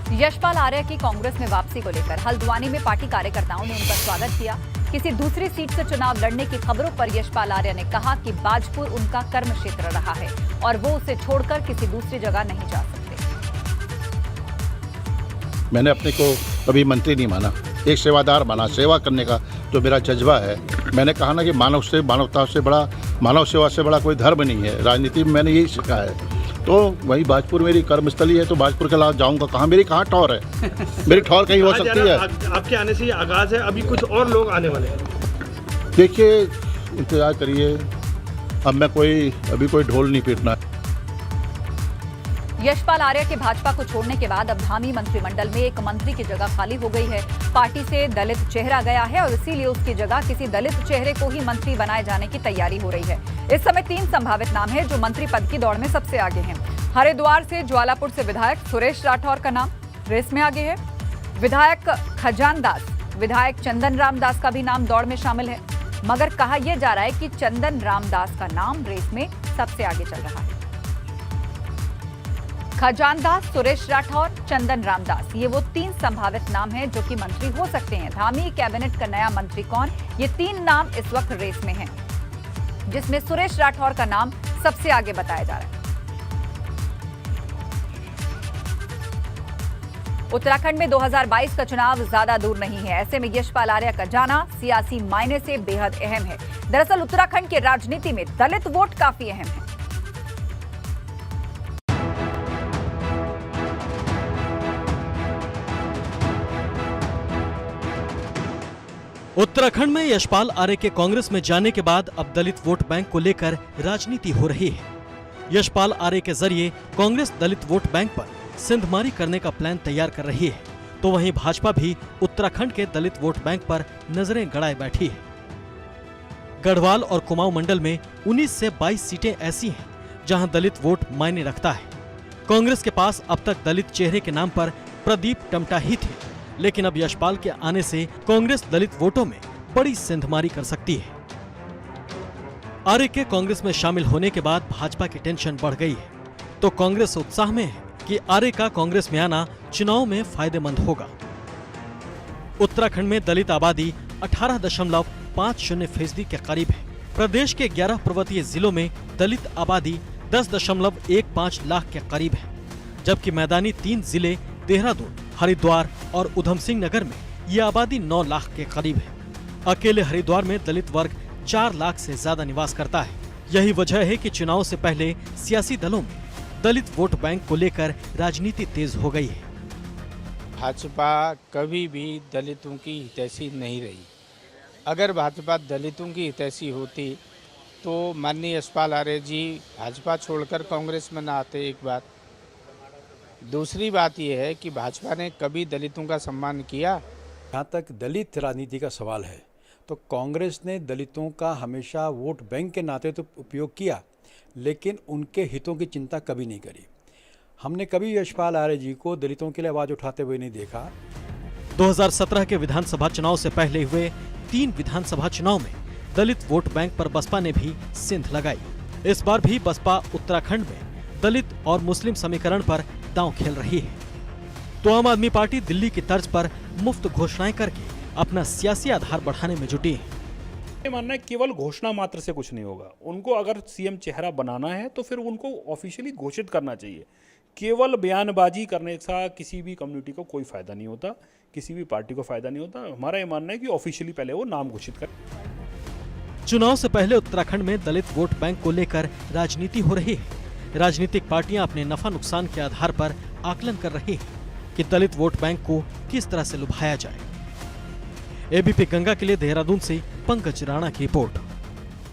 यशपाल आर्य की कांग्रेस में वापसी को लेकर हल्द्वानी में पार्टी कार्यकर्ताओं ने उनका स्वागत किया। किसी दूसरी सीट से चुनाव लड़ने की खबरों पर यशपाल आर्य ने कहा कि बाजपुर उनका कर्म क्षेत्र रहा है और वो उसे छोड़कर किसी दूसरी जगह नहीं जा सकते। मैंने अपने को कभी मंत्री नहीं माना, एक सेवादार माना। सेवा करने का जो मेरा जज्बा है, मैंने कहा ना कि मानवता से बड़ा, मानव सेवा से बड़ा कोई धर्म नहीं है। राजनीति में मैंने यही सीखा है। तो वही बाजपुर मेरी कर्मस्थली है, तो बाजपुर के अलावा जाऊंगा कहाँ? मेरी कहाँ ठौर है? मेरी ठौर कहीं हो सकती है? आपके आने से ये आगाज है, अभी कुछ और लोग आने वाले हैं। देखिए, इंतजार करिए। अब मैं अभी कोई ढोल नहीं पीटना। यशपाल आर्य के भाजपा को छोड़ने के बाद अब धामी मंत्रिमंडल में एक मंत्री की जगह खाली हो गई है। पार्टी से दलित चेहरा गया है और इसीलिए उसकी जगह किसी दलित चेहरे को ही मंत्री बनाए जाने की तैयारी हो रही है। इस समय 3 संभावित नाम हैं जो मंत्री पद की दौड़ में सबसे आगे हैं। हरिद्वार से ज्वालापुर से विधायक सुरेश राठौर का नाम रेस में आगे है। विधायक खजान दास, विधायक चंदन राम दास का भी नाम दौड़ में शामिल है, मगर कहा यह जा रहा है कि चंदन राम दास का नाम रेस में सबसे आगे चल रहा है। खजानदास, सुरेश राठौर, चंदन रामदास, ये वो 3 संभावित नाम हैं जो कि मंत्री हो सकते हैं। धामी कैबिनेट का नया मंत्री कौन? ये 3 नाम इस वक्त रेस में हैं, जिसमें सुरेश राठौर का नाम सबसे आगे बताया जा रहा है। उत्तराखंड में 2022 का चुनाव ज्यादा दूर नहीं है। ऐसे में यशपाल आर्य का जाना सियासी मायने से बेहद अहम है। दरअसल उत्तराखंड की राजनीति में दलित वोट काफी अहम है। उत्तराखंड में यशपाल आर्य के कांग्रेस में जाने के बाद अब दलित वोट बैंक को लेकर राजनीति हो रही है। यशपाल आर्य के जरिए कांग्रेस दलित वोट बैंक पर सिंधमारी करने का प्लान तैयार कर रही है, तो वहीं भाजपा भी उत्तराखंड के दलित वोट बैंक पर नजरें गड़ाए बैठी है। गढ़वाल और कुमाऊं मंडल में 19 से 22 सीटें ऐसी हैं जहां दलित वोट मायने रखता है। कांग्रेस के पास अब तक दलित चेहरे के नाम पर प्रदीप टमटा ही थे, लेकिन अब यशपाल के आने से कांग्रेस दलित वोटों में बड़ी सिंधमारी कर सकती है। आर्य के कांग्रेस में शामिल होने के बाद भाजपा की टेंशन बढ़ गई है, तो कांग्रेस उत्साह में है कि आर्य का कांग्रेस में आना चुनाव में फायदेमंद होगा। उत्तराखंड में दलित आबादी 18.50% के करीब है। प्रदेश के 11 पर्वतीय जिलों में दलित आबादी 10.15 लाख के करीब है, जबकि मैदानी 3 जिले देहरादून, हरिद्वार और उधम सिंह नगर में ये आबादी 9 लाख के करीब है। अकेले हरिद्वार में दलित वर्ग 4 लाख से ज्यादा निवास करता है। यही वजह है कि चुनाव से पहले सियासी दलों में दलित वोट बैंक को लेकर राजनीति तेज हो गई है। भाजपा कभी भी दलितों की हितैषी नहीं रही। अगर भाजपा दलितों की हितैषी होती तो माननीय यशपाल आर्य जी भाजपा छोड़कर कांग्रेस में न आते। एक बात। दूसरी बात यह है कि भाजपा ने कभी दलितों का सम्मान किया? जहाँ तक दलित राजनीति का सवाल है तो कांग्रेस ने दलितों का हमेशा वोट बैंक के नाते तो उपयोग किया, लेकिन उनके हितों की चिंता कभी नहीं करी। हमने कभी यशपाल आर्य जी को दलितों के लिए आवाज उठाते हुए नहीं देखा। 2017 के विधानसभा चुनाव से पहले हुए 3 विधानसभा चुनाव में दलित वोट बैंक पर बसपा ने भी सिंध लगाई। इस बार भी बसपा उत्तराखंड में दलित और मुस्लिम समीकरण पर दांव खेल रही है, तो आम आदमी पार्टी दिल्ली की तर्ज पर मुफ्त घोषणाएं करके अपना सियासी आधार बढ़ाने में जुटी है। ये मानना है केवल घोषणा मात्र से कुछ नहीं होगा। उनको अगर सीएम चेहरा बनाना है तो फिर उनको ऑफिशियली घोषित करना चाहिए। केवल बयानबाजी करने से किसी भी कम्युनिटी को कोई फायदा नहीं होता, किसी भी पार्टी को फायदा नहीं होता। हमारा ये मानना है कि ऑफिशियली पहले वो नाम घोषित करें। चुनाव से पहले उत्तराखंड में दलित वोट बैंक को लेकर राजनीति हो रही है। राजनीतिक पार्टियां अपने नफा नुकसान के आधार पर आकलन कर रही हैं कि दलित वोट बैंक को किस तरह से लुभाया जाए। एबीपी गंगा के लिए देहरादून से पंकज राणा की रिपोर्ट।